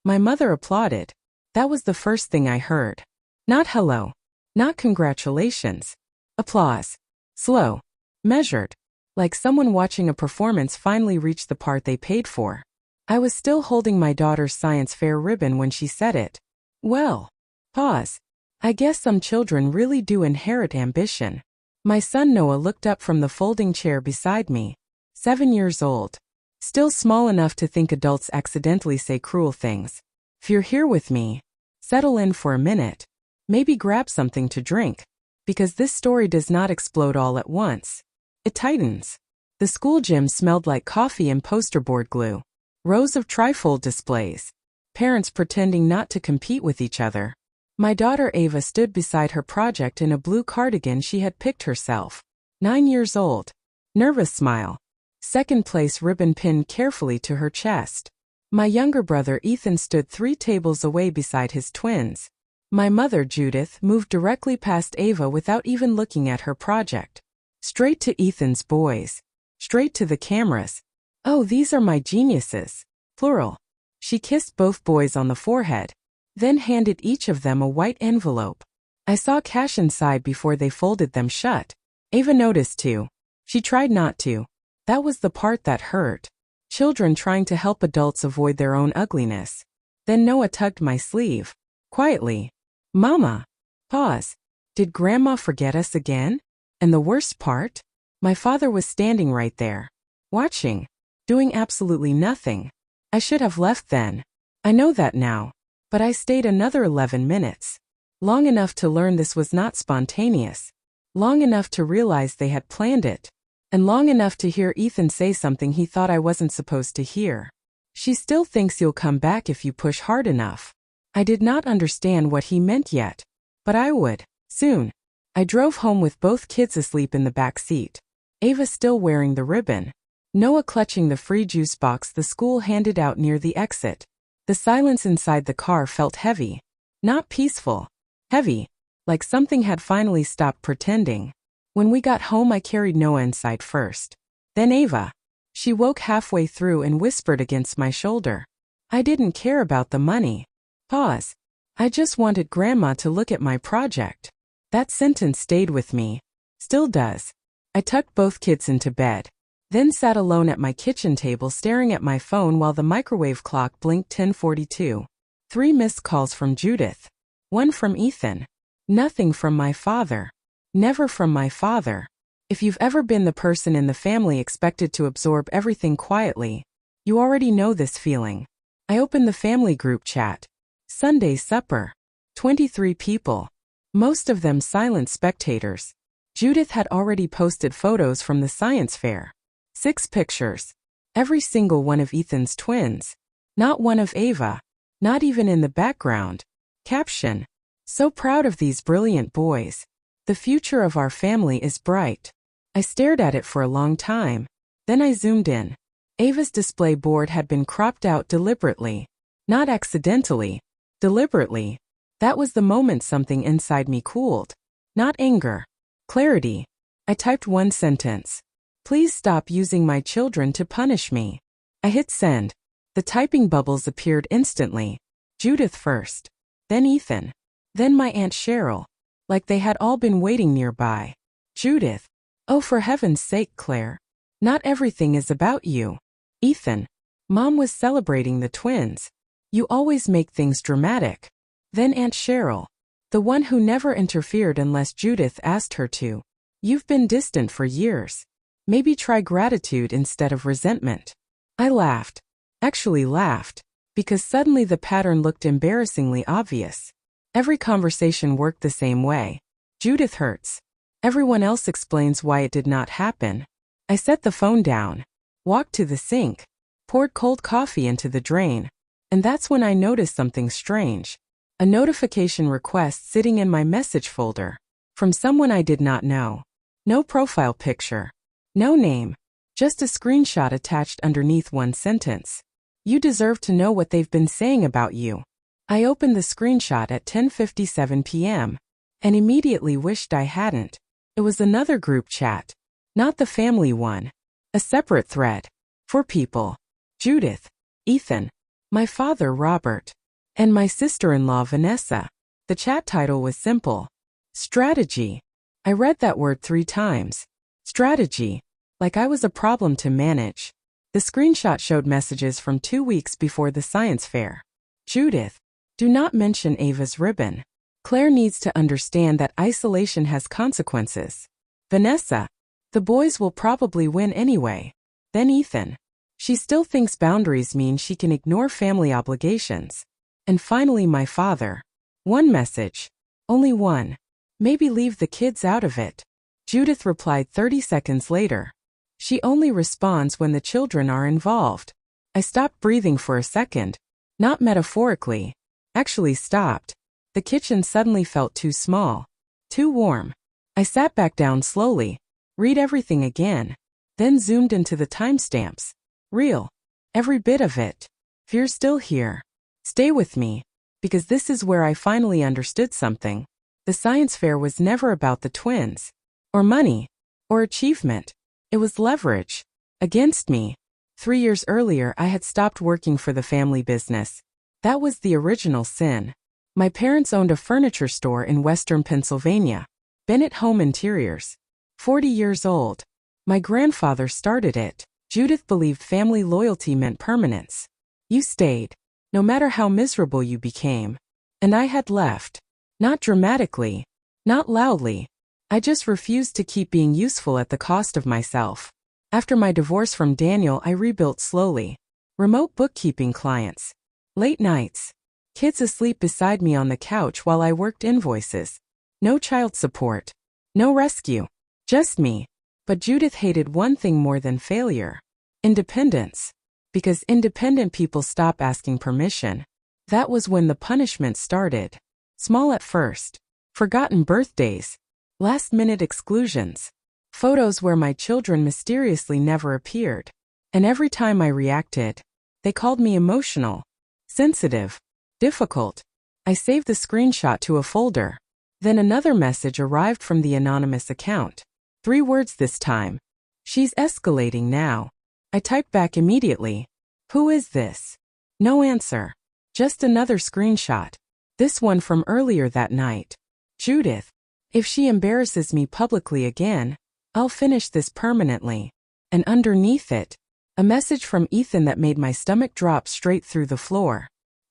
My mother applauded. That was the first thing I heard. Not hello. Not congratulations. Applause. Slow. Measured. Like someone watching a performance finally reached the part they paid for. I was still holding my daughter's science fair ribbon when she said it. Well. Pause. I guess some children really do inherit ambition. My son Noah looked up from the folding chair beside me. 7 years old. Still small enough to think adults accidentally say cruel things. If you're here with me, settle in for a minute. Maybe grab something to drink. Because this story does not explode all at once. It tightens. The school gym smelled like coffee and poster board glue. Rows of trifold displays. Parents pretending not to compete with each other. My daughter Ava stood beside her project in a blue cardigan she had picked herself. 9 years old. Nervous smile. Second place ribbon pinned carefully to her chest. My younger brother Ethan stood 3 tables away beside his twins. My mother Judith moved directly past Ava without even looking at her project. Straight to Ethan's boys. Straight to the cameras. Oh, these are my geniuses. Plural. She kissed both boys on the forehead. Then handed each of them a white envelope. I saw cash inside before they folded them shut. Ava noticed too. She tried not to. That was the part that hurt. Children trying to help adults avoid their own ugliness. Then Noah tugged my sleeve. Quietly. Mama. Pause. Did Grandma forget us again? And the worst part? My father was standing right there. Watching. Doing absolutely nothing. I should have left then. I know that now. But I stayed another 11 minutes. Long enough to learn this was not spontaneous. Long enough to realize they had planned it. And long enough to hear Ethan say something he thought I wasn't supposed to hear. She still thinks you'll come back if you push hard enough. I did not understand what he meant yet. But I would. Soon. I drove home with both kids asleep in the back seat. Ava still wearing the ribbon. Noah clutching the free juice box the school handed out near the exit. The silence inside the car felt heavy. Not peaceful. Heavy. Like something had finally stopped pretending. When we got home I carried Noah inside first. Then Ava. She woke halfway through and whispered against my shoulder. I didn't care about the money. Pause. I just wanted Grandma to look at my project. That sentence stayed with me. Still does. I tucked both kids into bed. Then sat alone at my kitchen table staring at my phone while the microwave clock blinked 10:42. 3 missed calls from Judith. 1 from Ethan. Nothing from my father. Never from my father. If you've ever been the person in the family expected to absorb everything quietly, you already know this feeling. I opened the family group chat. Sunday supper. 23 people. Most of them silent spectators. Judith had already posted photos from the science fair. 6 pictures. Every single one of Ethan's twins. Not one of Ava. Not even in the background. Caption. So proud of these brilliant boys. The future of our family is bright. I stared at it for a long time. Then I zoomed in. Ava's display board had been cropped out deliberately. Not accidentally. Deliberately. That was the moment something inside me cooled. Not anger. Clarity. I typed 1 sentence. Please stop using my children to punish me. I hit send. The typing bubbles appeared instantly. Judith first. Then Ethan. Then my Aunt Cheryl. Like they had all been waiting nearby. Judith. Oh, for heaven's sake, Claire. Not everything is about you. Ethan. Mom was celebrating the twins. You always make things dramatic. Then Aunt Cheryl. The one who never interfered unless Judith asked her to. You've been distant for years. Maybe try gratitude instead of resentment. I laughed. Actually laughed. Because suddenly the pattern looked embarrassingly obvious. Every conversation worked the same way. Judith hurts. Everyone else explains why it did not happen. I set the phone down. Walked to the sink. Poured cold coffee into the drain. And that's when I noticed something strange. A notification request sitting in my message folder. From someone I did not know. No profile picture. No name. Just a screenshot attached underneath 1 sentence. You deserve to know what they've been saying about you. I opened the screenshot at 10:57 p.m. and immediately wished I hadn't. It was another group chat. Not the family one. A separate thread. 4 people. Judith. Ethan. My father, Robert. And my sister-in-law, Vanessa. The chat title was simple. Strategy. I read that word 3 times. Strategy. Like I was a problem to manage. The screenshot showed messages from 2 weeks before the science fair. Judith. Do not mention Ava's ribbon. Claire needs to understand that isolation has consequences. Vanessa. The boys will probably win anyway. Then Ethan. She still thinks boundaries mean she can ignore family obligations. And finally my father. One message. Only one. Maybe leave the kids out of it. Judith replied 30 seconds later. She only responds when the children are involved. I stopped breathing for a second. Not metaphorically. Actually stopped. The kitchen suddenly felt too small. Too warm. I sat back down slowly. Read everything again. Then zoomed into the timestamps. Real. Every bit of it. Fear still here. Stay with me. Because this is where I finally understood something. The science fair was never about the twins. Or money. Or achievement. It was leverage. Against me. 3 years earlier I had stopped working for the family business. That was the original sin. My parents owned a furniture store in western Pennsylvania. Bennett Home Interiors. 40 years old. My grandfather started it. Judith believed family loyalty meant permanence. You stayed. No matter how miserable you became. And I had left. Not dramatically. Not loudly. I just refused to keep being useful at the cost of myself. After my divorce from Daniel, I rebuilt slowly. Remote bookkeeping clients. Late nights. Kids asleep beside me on the couch while I worked invoices. No child support. No rescue. Just me. But Judith hated one thing more than failure. Independence. Because independent people stop asking permission. That was when the punishment started. Small at first. Forgotten birthdays. Last-minute exclusions. Photos where my children mysteriously never appeared. And every time I reacted, they called me emotional. Sensitive. Difficult. I saved the screenshot to a folder. Then another message arrived from the anonymous account. 3 words this time. She's escalating now. I typed back immediately. Who is this? No answer. Just another screenshot. This one from earlier that night. Judith. If she embarrasses me publicly again, I'll finish this permanently. And underneath it, a message from Ethan that made my stomach drop straight through the floor.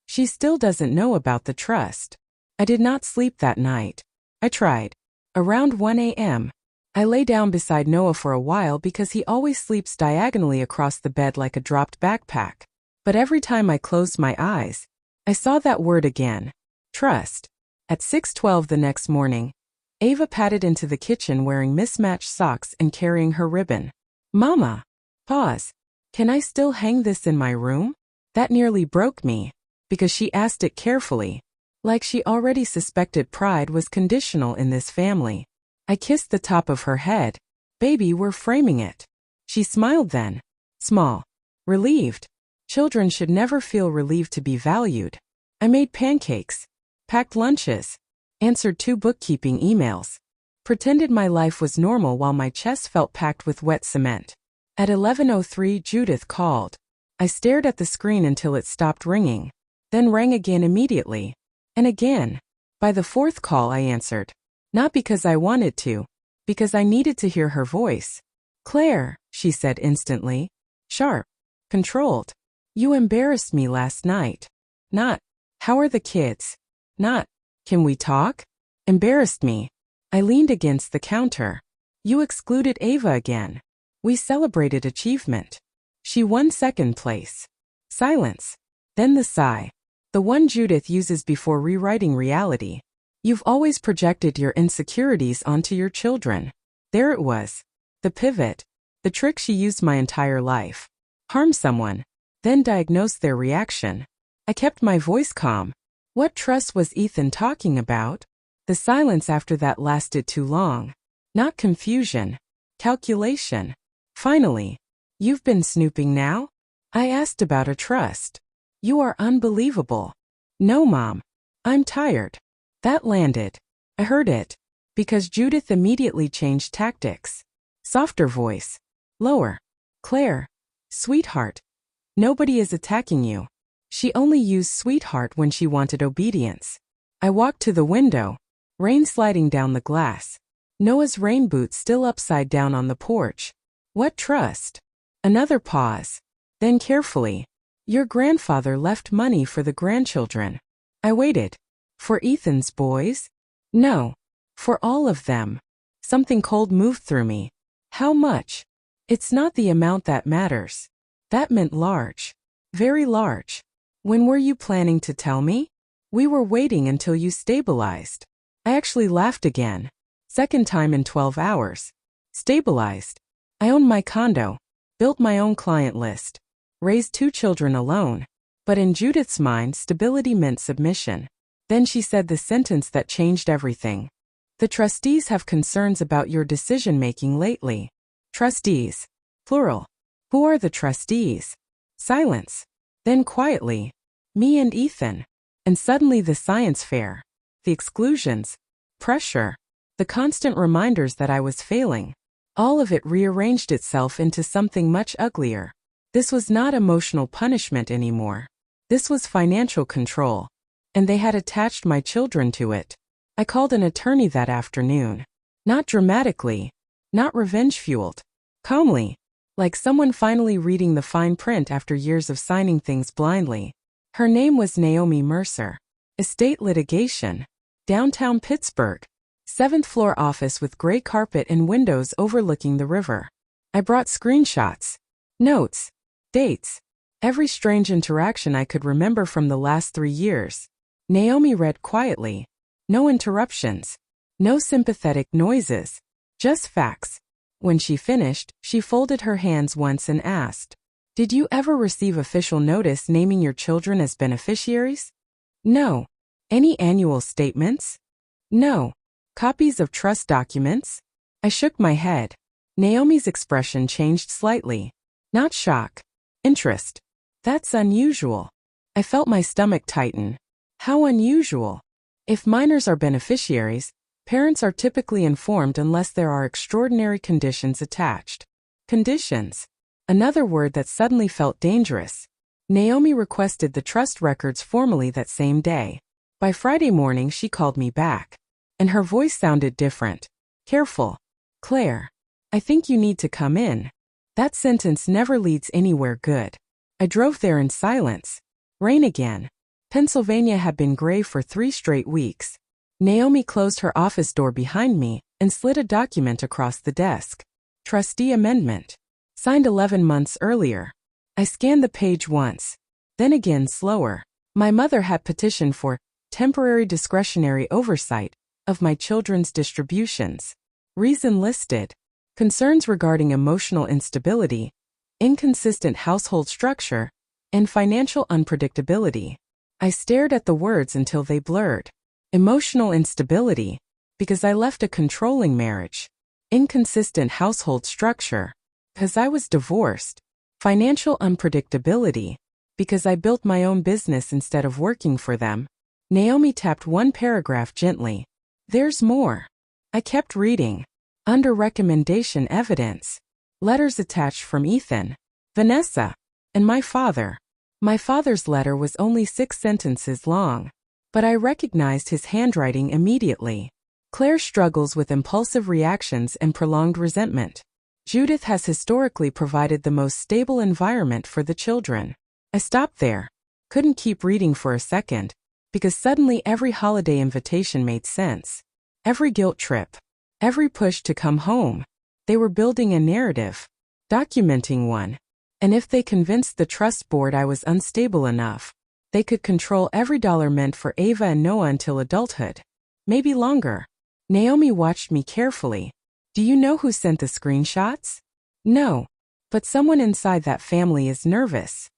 She still doesn't know about the trust. I did not sleep that night. I tried. Around 1 a.m., I lay down beside Noah for a while because he always sleeps diagonally across the bed like a dropped backpack. But every time I closed my eyes, I saw that word again. Trust. At 6:12 the next morning, Ava padded into the kitchen wearing mismatched socks and carrying her ribbon. Mama. Pause. Can I still hang this in my room? That nearly broke me. Because she asked it carefully. Like she already suspected pride was conditional in this family. I kissed the top of her head. Baby, we're framing it. She smiled then. Small. Relieved. Children should never feel relieved to be valued. I made pancakes. Packed lunches. Answered 2 bookkeeping emails. Pretended my life was normal while my chest felt packed with wet cement. At 11:03 Judith called. I stared at the screen until it stopped ringing. Then rang again immediately. And again. By the 4th call I answered. Not because I wanted to. Because I needed to hear her voice. Claire, she said instantly. Sharp. Controlled. You embarrassed me last night. Not. How are the kids? Not. Can we talk? Embarrassed me. I leaned against the counter. You excluded Ava again. We celebrated achievement. She won 2nd place. Silence. Then the sigh. The one Judith uses before rewriting reality. You've always projected your insecurities onto your children. There it was. The pivot. The trick she used my entire life. Harm someone. Then diagnose their reaction. I kept my voice calm. What trust was Ethan talking about? The silence after that lasted too long. Not confusion. Calculation. Finally. You've been snooping now? I asked about a trust. You are unbelievable. No, Mom. I'm tired. That landed. I heard it. Because Judith immediately changed tactics. Softer voice. Lower. Claire. Sweetheart. Nobody is attacking you. She only used sweetheart when she wanted obedience. I walked to the window, rain sliding down the glass. Noah's rain boots still upside down on the porch. What trust? Another pause. Then carefully. Your grandfather left money for the grandchildren. I waited. For Ethan's boys? No. For all of them. Something cold moved through me. How much? It's not the amount that matters. That meant large. Very large. When were you planning to tell me? We were waiting until you stabilized. I actually laughed again. Second time in 12 hours. Stabilized. I owned my condo. Built my own client list. Raised 2 children alone. But in Judith's mind, stability meant submission. Then she said the sentence that changed everything. The trustees have concerns about your decision-making lately. Trustees. Plural. Who are the trustees? Silence. Then quietly. Me and Ethan. And suddenly the science fair. The exclusions. Pressure. The constant reminders that I was failing. All of it rearranged itself into something much uglier. This was not emotional punishment anymore. This was financial control. And they had attached my children to it. I called an attorney that afternoon. Not dramatically. Not revenge-fueled. Calmly. Like someone finally reading the fine print after years of signing things blindly. Her name was Naomi Mercer. Estate litigation. Downtown Pittsburgh. 7th floor office with gray carpet and windows overlooking the river. I brought screenshots. Notes. Dates. Every strange interaction I could remember from the last 3 years. Naomi read quietly. No interruptions. No sympathetic noises. Just facts. When she finished, she folded her hands once and asked, "Did you ever receive official notice naming your children as beneficiaries?" No. Any annual statements? No. Copies of trust documents? I shook my head. Naomi's expression changed slightly. Not shock. Interest. That's unusual. I felt my stomach tighten. How unusual. If minors are beneficiaries, parents are typically informed unless there are extraordinary conditions attached. Conditions. Another word that suddenly felt dangerous. Naomi requested the trust records formally that same day. By Friday morning she called me back. And her voice sounded different. Careful. Claire. I think you need to come in. That sentence never leads anywhere good. I drove there in silence. Rain again. Pennsylvania had been gray for 3 straight weeks. Naomi closed her office door behind me and slid a document across the desk. Trustee amendment. Signed 11 months earlier. I scanned the page once. Then again slower. My mother had petitioned for temporary discretionary oversight of my children's distributions. Reason listed. Concerns regarding emotional instability, inconsistent household structure, and financial unpredictability. I stared at the words until they blurred. Emotional instability, because I left a controlling marriage. Inconsistent household structure, because I was divorced. Financial unpredictability, because I built my own business instead of working for them. Naomi tapped one paragraph gently. There's more. I kept reading. Under recommendation evidence. Letters attached from Ethan, Vanessa, and my father. My father's letter was only 6 sentences long. But I recognized his handwriting immediately. Claire struggles with impulsive reactions and prolonged resentment. Judith has historically provided the most stable environment for the children. I stopped there. Couldn't keep reading for a second. Because suddenly every holiday invitation made sense. Every guilt trip. Every push to come home. They were building a narrative. Documenting one. And if they convinced the trust board I was unstable enough, they could control every dollar meant for Ava and Noah until adulthood. Maybe longer. Naomi watched me carefully. Do you know who sent the screenshots? No. But someone inside that family is nervous.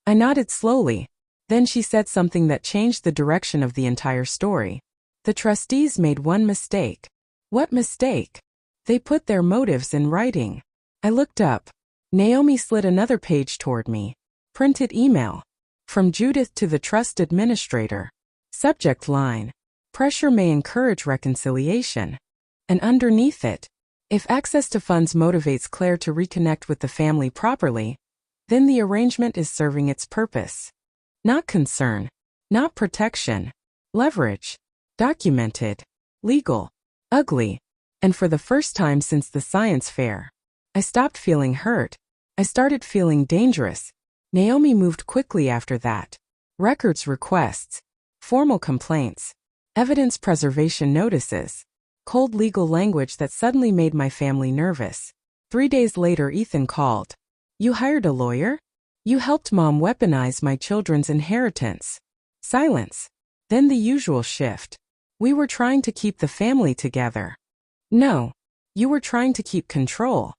I nodded slowly. Then she said something that changed the direction of the entire story. The trustees made one mistake. What mistake? They put their motives in writing. I looked up. Naomi slid another page toward me. Printed email. From Judith to the trust administrator. Subject line. Pressure may encourage reconciliation. And underneath it, if access to funds motivates Claire to reconnect with the family properly, then the arrangement is serving its purpose. Not concern. Not protection. Leverage. Documented. Legal. Ugly. And for the first time since the science fair, I stopped feeling hurt. I started feeling dangerous. Naomi moved quickly after that. Records requests. Formal complaints. Evidence preservation notices. Cold legal language that suddenly made my family nervous. 3 days later, Ethan called. You hired a lawyer? You helped Mom weaponize my children's inheritance. Silence. Then the usual shift. We were trying to keep the family together. No. You were trying to keep control.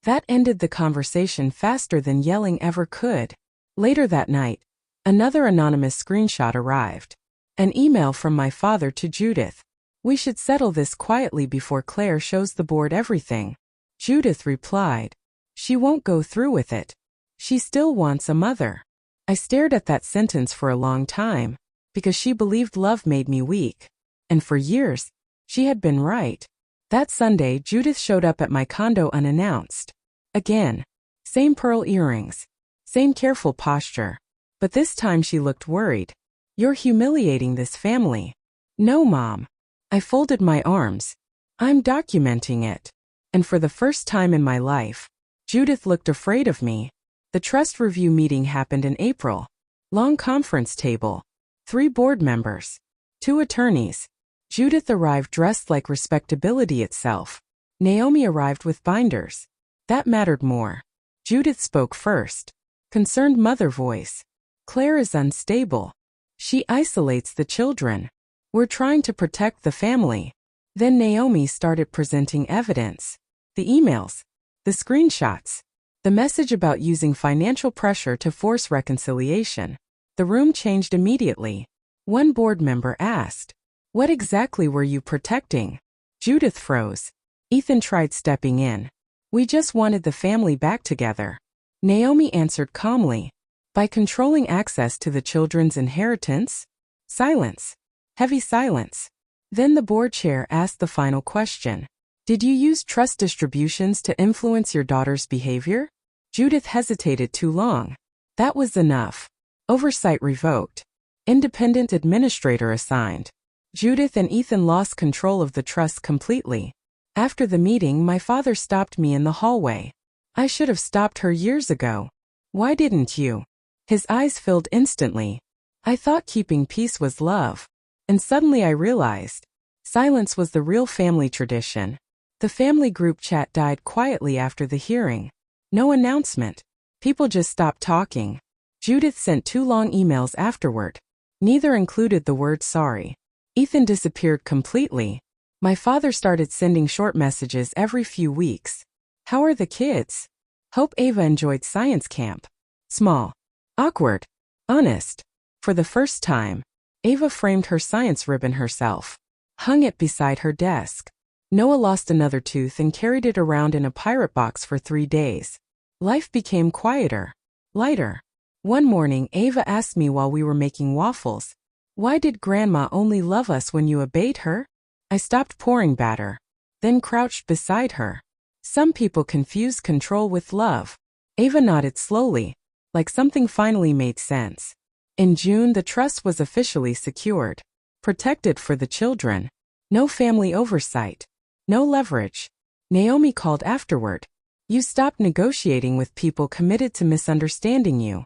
That ended the conversation faster than yelling ever could. Later that night, another anonymous screenshot arrived. An email from my father to Judith. We should settle this quietly before Claire shows the board everything. Judith replied. She won't go through with it. She still wants a mother. I stared at that sentence for a long time, because she believed love made me weak. And for years, she had been right. That Sunday, Judith showed up at my condo unannounced. Again. Same pearl earrings. Same careful posture. But this time she looked worried. You're humiliating this family. No, Mom. I folded my arms. I'm documenting it. And for the first time in my life, Judith looked afraid of me. The trust review meeting happened in April. Long conference table. 3 board members. 2 attorneys. Judith arrived dressed like respectability itself. Naomi arrived with binders. That mattered more. Judith spoke first. Concerned mother voice. Claire is unstable. She isolates the children. We're trying to protect the family. Then Naomi started presenting evidence. The emails. The screenshots. The message about using financial pressure to force reconciliation. The room changed immediately. One board member asked, "What exactly were you protecting?" Judith froze. Ethan tried stepping in. "We just wanted the family back together." Naomi answered calmly, "By controlling access to the children's inheritance?" Silence. Heavy silence. Then the board chair asked the final question. "Did you use trust distributions to influence your daughter's behavior?" Judith hesitated too long. That was enough. Oversight revoked. Independent administrator assigned. Judith and Ethan lost control of the trust completely. After the meeting, my father stopped me in the hallway. I should have stopped her years ago. Why didn't you? His eyes filled instantly. I thought keeping peace was love. And suddenly I realized. Silence was the real family tradition. The family group chat died quietly after the hearing. No announcement. People just stopped talking. Judith sent 2 long emails afterward. Neither included the word sorry. Ethan disappeared completely. My father started sending short messages every few weeks. How are the kids? Hope Ava enjoyed science camp. Small. Awkward. Honest. For the first time, Ava framed her science ribbon herself. Hung it beside her desk. Noah lost another tooth and carried it around in a pirate box for 3 days. Life became quieter. Lighter. One morning, Ava asked me while we were making waffles, "Why did Grandma only love us when you obeyed her?" I stopped pouring batter. Then crouched beside her. Some people confuse control with love. Ava nodded slowly, like something finally made sense. In June, the trust was officially secured. Protected for the children. No family oversight. No leverage. Naomi called afterward. You stopped negotiating with people committed to misunderstanding you.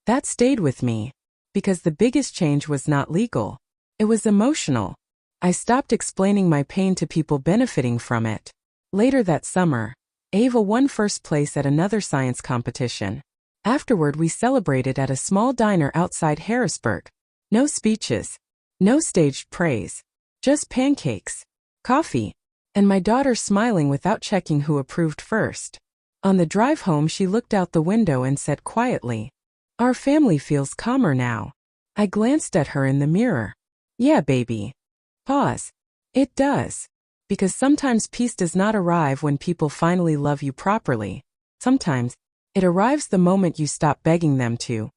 That stayed with me. Because the biggest change was not legal. It was emotional. I stopped explaining my pain to people benefiting from it. Later that summer, Ava won first place at another science competition. Afterward, we celebrated at a small diner outside Harrisburg. No speeches. No staged praise. Just pancakes. Coffee. And my daughter smiling without checking who approved first. On the drive home, she looked out the window and said quietly, "Our family feels calmer now." I glanced at her in the mirror. "Yeah, baby." Pause. It does. Because sometimes peace does not arrive when people finally love you properly. Sometimes, it arrives the moment you stop begging them to.